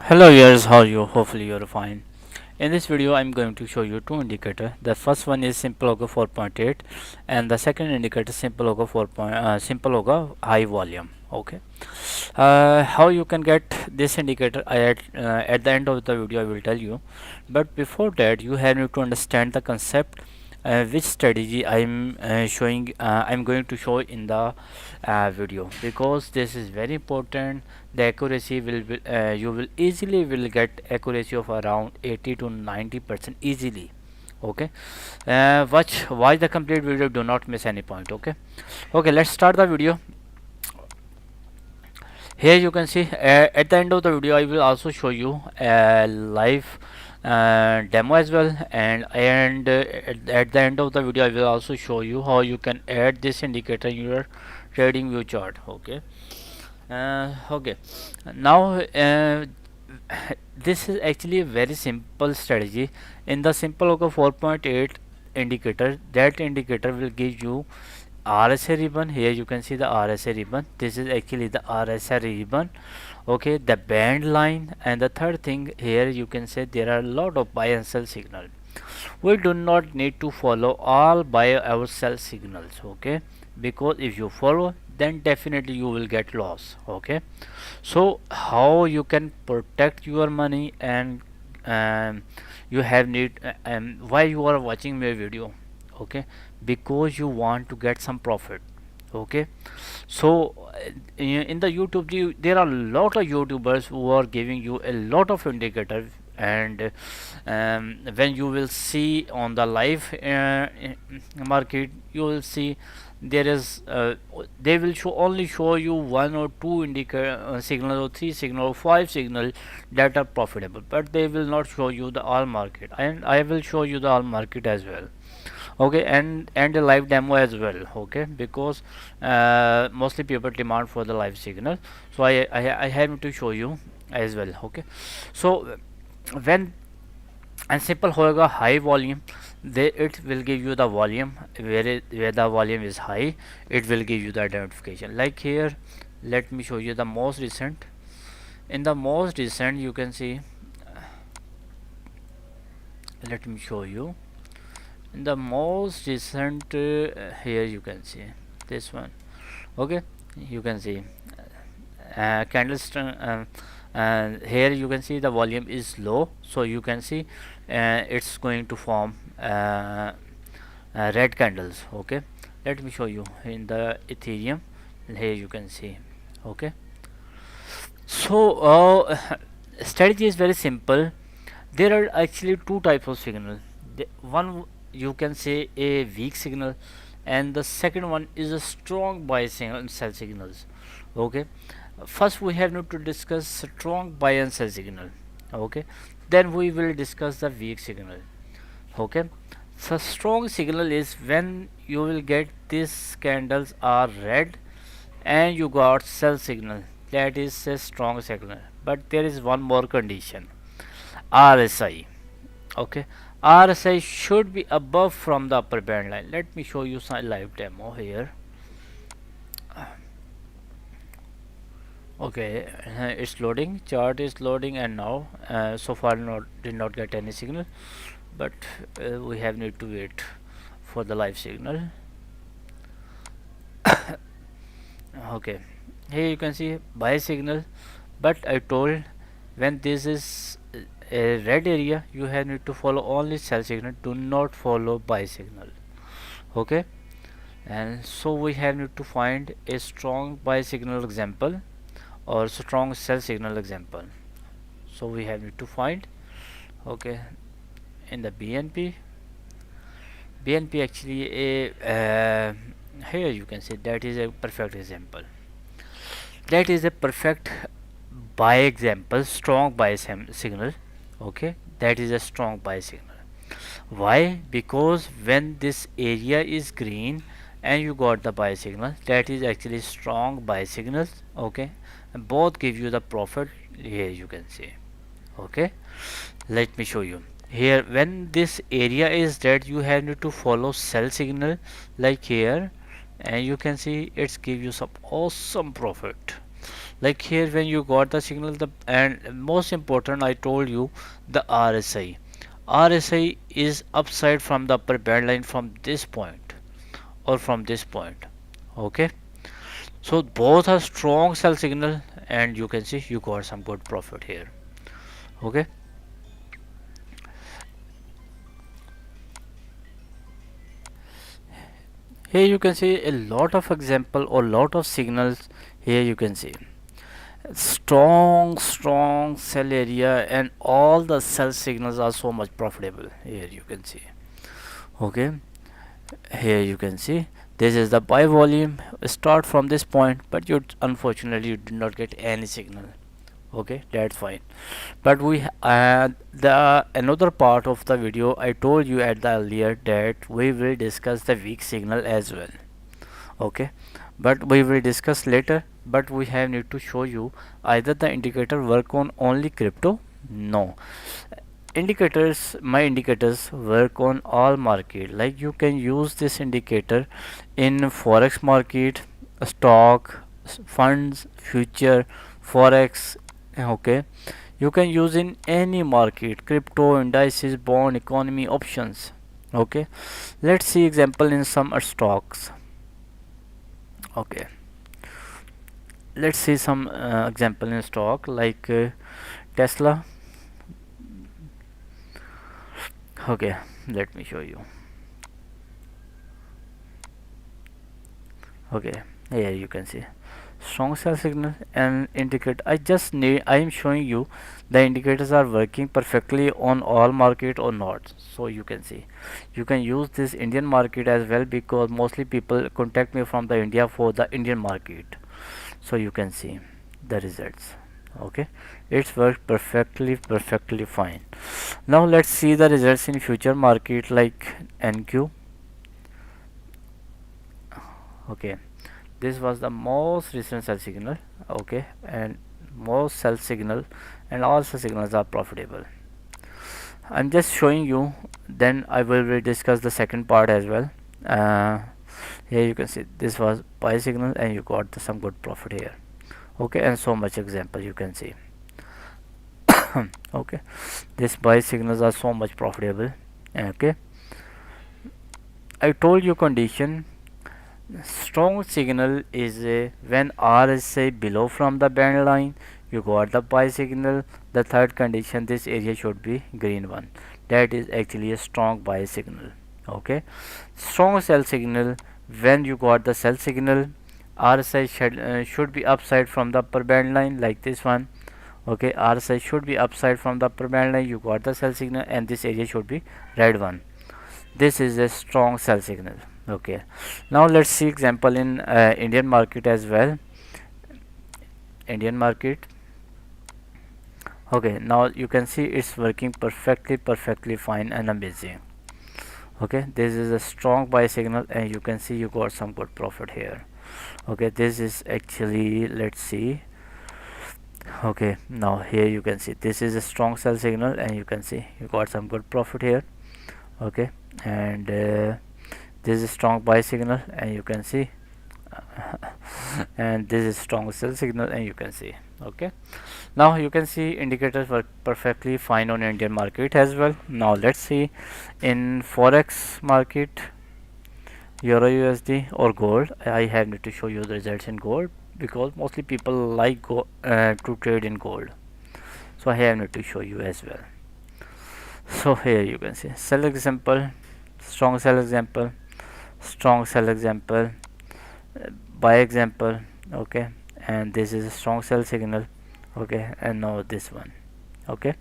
Hello viewers, how are you? Hopefully you're fine. In this video I'm going to show you two indicators. The first one is simple logo 4.8 and the second indicator simple logo simple logo high volume. Okay. How you can get this indicator at the end of the video I will tell you. But before that you have to understand the concept which strategy I'm going to show in the video, because this is very important. The accuracy will be, you will easily will get accuracy of around 80 to 90% easily. Okay. Watch the complete video, do not miss any point. Okay. Okay, let's start the video. Here you can see at the end of the video I will also show you a live demo as well, and at the end of the video I will also show you how you can add this indicator in your trading view chart. Okay. Okay, now this is actually a very simple strategy. In the simple logo 4.8 indicator, that indicator will give you RSI ribbon. Here you can see the RSI ribbon. This is actually the RSI ribbon. Okay, the band line, and the third thing here you can say there are a lot of buy and sell signal. We do not need to follow all buy or sell signals. Okay, because if you follow, then definitely you will get loss. Okay, so how you can protect your money, and you have need why you are watching my video? Okay, because you want to get some profit. Okay, so in the YouTube there are a lot of YouTubers who are giving you a lot of indicators, and when you will see on the live market, you will see there is they will only show you one or two indicator signal, or three signal, or five signal that are profitable, but they will not show you the all market, and I will show you the all market as well. Okay, and a live demo as well. Okay, because mostly people demand for the live signal, so I have to show you as well. Okay, so when and simple however high volume, it will give you the volume where the volume is high, it will give you the identification. Like here, let me show you the most recent. In the most recent you can see, let me show you in the most recent, here you can see this one. Okay, you can see candlestick, and here you can see the volume is low, so you can see it's going to form red candles. Okay, let me show you in the Ethereum. Here you can see. Okay, so strategy is very simple. There are actually two types of signal. One you can say a weak signal, and the second one is a strong buy signal and sell signals. Okay, first we have to discuss strong buy and sell signal. Okay, then we will discuss the weak signal. Okay, so strong signal is when you will get these candles are red and you got sell signal, that is a strong signal. But there is one more condition, RSI. Okay, RSI should be above from the upper band line. Let me show you some live demo here. Okay, it's loading, chart is loading, and now so far did not get any signal, but we have need to wait for the live signal. Okay, here you can see buy signal, but I told when this is a red area, you have need to follow only sell signal, do not follow buy signal. Okay, and so we have need to find a strong buy signal example or strong sell signal example. So we have need to find. Okay, in the BNP actually a here you can see that is a perfect example. That is a perfect buy example, strong buy signal. Okay, that is a strong buy signal. Why? Because when this area is green and you got the buy signal, that is actually strong buy signals. Okay, and both give you the profit. Here you can see. Okay, let me show you here. When this area is red, you have to follow sell signal like here, and you can see it's give you some awesome profit. Like here when you got the signal, the and most important I told you, the RSI is upside from the upper band line from this point or from this point. Okay, so both are strong sell signal, and you can see you got some good profit here. Okay, here you can see a lot of example or lot of signals. Here you can see strong sell area, and all the sell signals are so much profitable. Here you can see. Okay, here you can see this is the buy volume start from this point, but you unfortunately you did not get any signal. Okay, that's fine. But we the another part of the video I told you at the earlier that we will discuss the weak signal as well. Okay, but we will discuss later. But we have need to show you either the indicator work on only crypto. No, my indicators work on all market. Like you can use this indicator in forex market, stock, funds, future, forex. Okay, you can use in any market, crypto, indices, bond, economy, options. Okay, let's see example in some stocks. Okay, let's see some example in stock like Tesla. Okay, let me show you. Okay, here you can see strong sell signal and indicate. I am showing you the indicators are working perfectly on all market or not. So you can see you can use this Indian market as well, because mostly people contact me from the India for the Indian market. So you can see the results. Okay, it's worked perfectly fine. Now let's see the results in future market like NQ. Okay, this was the most recent sell signal. Okay, and most sell signal and all sell signals are profitable. I'm just showing you, then I will discuss the second part as well. uh, Here you can see this was buy signal and you got some good profit here. Okay, and so much example you can see. Okay, this buy signals are so much profitable. Okay, I told you condition. Strong signal is when RSI below from the band line, you got the buy signal. The third condition, this area should be green one. That is actually a strong buy signal. Okay, strong sell signal when you got the sell signal. RSI should be upside from the upper band line like this one. Okay, RSI should be upside from the upper band line. You got the sell signal, and this area should be red one. This is a strong sell signal. Okay, now let's see example in Indian market as well. Indian market. Okay, now you can see it's working perfectly fine and amazing. Okay, this is a strong buy signal, and you can see you got some good profit here. Okay, this is actually, let's see. Okay, now here you can see this is a strong sell signal, and you can see you got some good profit here. Okay, and this is strong buy signal, and you can see and this is strong sell signal, and you can see. Okay, now you can see indicators work perfectly fine on Indian market as well. Now let's see in forex market, euro USD or gold. I have need to show you the results in gold, because mostly people like to trade in gold, so I have need to show you as well. So here you can see sell example, strong sell example, strong sell example, buy example. Okay, and this is a strong sell signal. Okay, and now this one. Okay,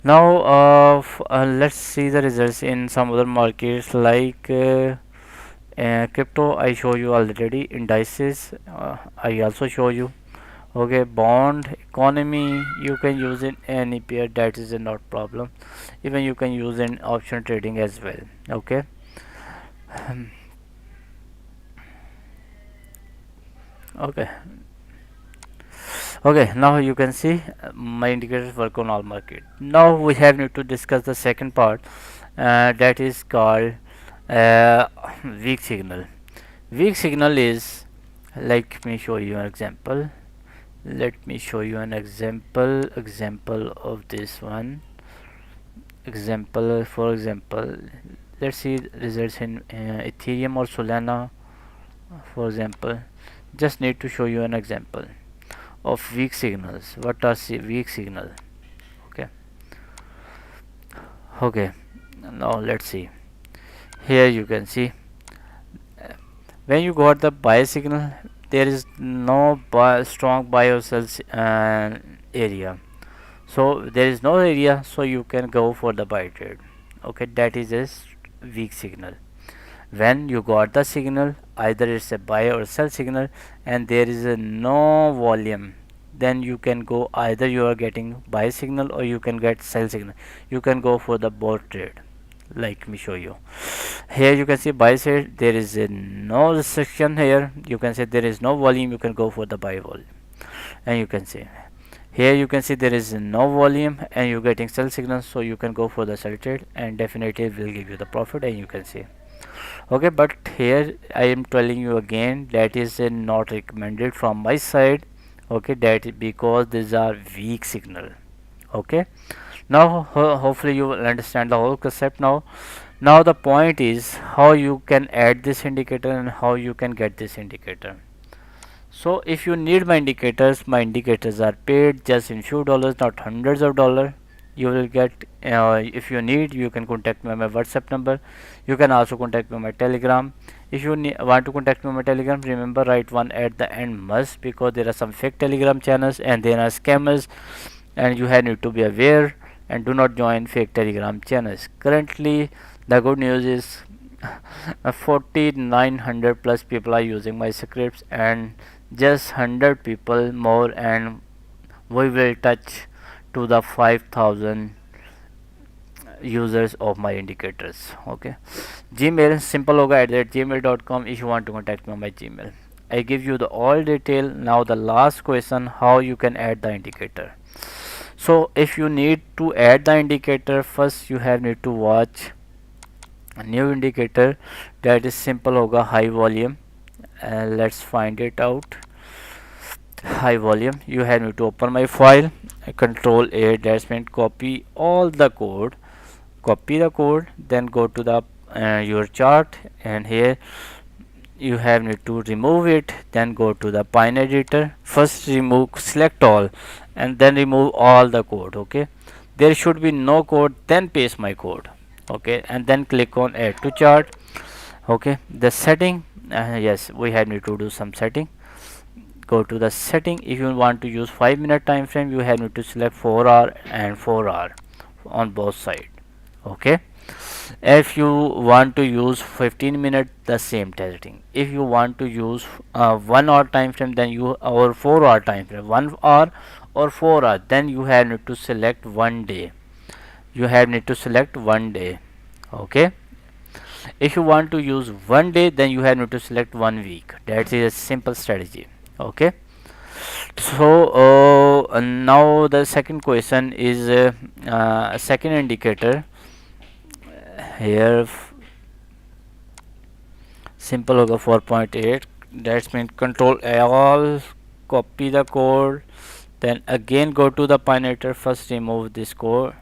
now let's see the results in some other markets like crypto. I show you already. Indices, I also show you. Okay, bond, economy, you can use in any pair, that is a not problem. Even you can use in option trading as well. Okay. Okay, okay, now you can see my indicators work on all market. Now we have need to discuss the second part, that is called uh, weak signal. Weak signal is, let me show you an example. Let me show you an example of this one. Example, for example, let's see results in Ethereum or Solana. For example, just need to show you an example of weak signals. What are weak signal? Okay, okay, now let's see. Here you can see when you got the buy signal, there is no strong buy or sell area. So there is no area, so you can go for the buy trade. Okay, that is a weak signal. When you got the signal, either it's a buy or sell signal, and there is a no volume, then you can go, either you are getting buy signal or you can get sell signal. You can go for the both trade. Let me show you. Here you can see buy side, there is a no restriction. Here you can say there is no volume, you can go for the buy volume. And you can see here you can see there is no volume and you're getting sell signals, so you can go for the sell trade and definitely it will give you the profit. And you can see, okay, but here I am telling you again, that is not recommended from my side. Okay, that is because these are weak signal. Okay, now hopefully you will understand the whole concept. Now the point is how you can add this indicator and how you can get this indicator. So if you need my indicators are paid just in few dollars, not hundreds of dollars. You will get, if you need, you can contact me on my WhatsApp number. You can also contact me on my Telegram. If you want to contact me on my Telegram, remember write one at the end must, because there are some fake Telegram channels and there are scammers, and you have need to be aware and do not join fake Telegram channels. Currently, the good news is 4900 plus people are using my scripts, and just 100 people more and we will touch to the 5000 users of my indicators. Okay, Gmail simple hoga @gmail.com if you want to contact me on my Gmail. I give you the all detail. Now the last question, how you can add the indicator. So if you need to add the indicator, first you have need to watch a new indicator, that is simple hoga high volume. Let's find it out. High volume, you have need to open my file, control a, that's mean copy all the code, copy the code, then go to the your chart, and here you have need to remove it, then go to the Pine editor. First remove, select all, and then remove all the code. Okay, there should be no code, then paste my code. Okay, and then click on add to chart. Okay, the setting, yes, we have need to do some setting. Go to the setting. If you want to use 5-minute time frame, you have need to select 4 hour and 4 hour on both side. Okay, if you want to use 15-minute, the same testing. If you want to use 1 hour time frame, then you, or 4 hour time frame, 1 hour or 4 hour, then you have need to select one day. You have need to select one day. Okay, if you want to use one day, then you have need to select 1 week. That is a simple strategy. Okay, so now the second question is second indicator. Here simple hoga 4.8, that's mean control all, copy the code, then again go to the Pinator, first remove this code,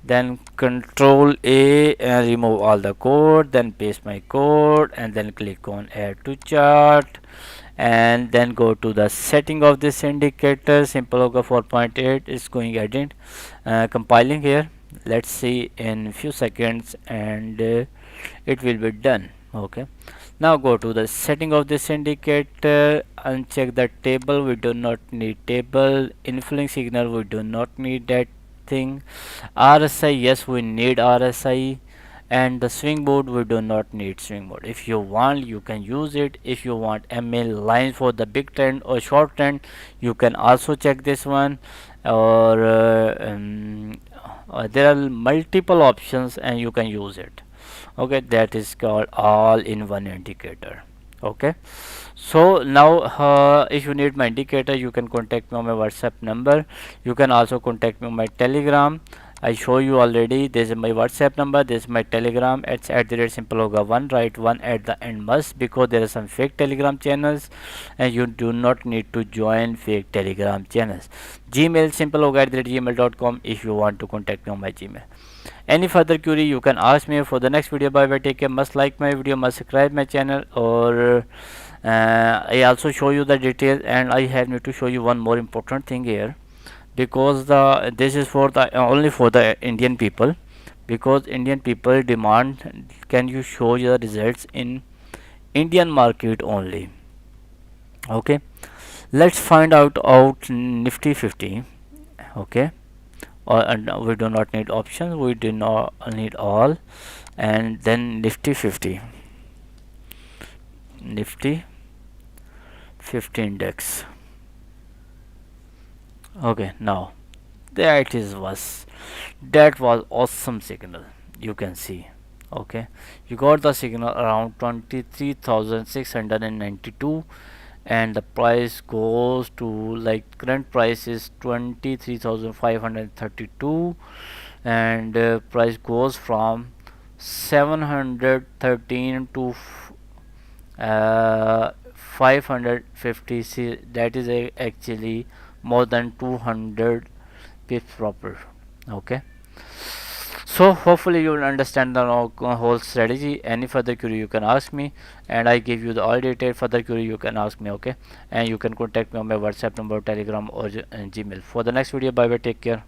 then control A and remove all the code, then paste my code, and then click on add to chart, and then go to the setting of this indicator. Simple hoga 4.8 is going adding, compiling here. Let's see in few seconds, and it will be done. Okay, now go to the setting of this indicator, uncheck the table, we do not need table. Influence signal, we do not need that thing. RSI, yes, we need RSI. And the swing mode, we do not need swing mode. If you want, you can use it. If you want ML lines for the big trend or short trend, you can also check this one. Or there are multiple options and you can use it. Okay, that is called all in one indicator. Okay, so now if you need my indicator, you can contact me on my WhatsApp number. You can also contact me on my Telegram. I show you already. This is my WhatsApp number. This is my Telegram. It's at the rate simpleyoga1. Write one at the end must, because there are some fake Telegram channels, and you do not need to join fake Telegram channels. Gmail simpleyoga@gmail.com if you want to contact me on my Gmail. Any further query you can ask me for the next video. Bye bye. Take care. Must like my video. Must subscribe my channel. Or I also show you the details, and I have need to show you one more important thing here, because the this is for the only for the Indian people, because Indian people demand, can you show your results in Indian market only. Okay, let's find out Nifty 50. Okay, and we do not need options, we do not need all. And then Nifty 50, Nifty 50 index. Okay, now there it is, that was awesome signal, you can see. Okay, you got the signal around 23,692, and the price goes to, like, current price is 23,532, and price goes from 713 to 550. See, that is actually more than 200 pips proper. Okay, so hopefully you will understand the whole strategy. Any further query you can ask me, and I give you the all detail. Further query you can ask me. Okay, and you can contact me on my WhatsApp number, Telegram, or Gmail. For the next video, bye bye, take care.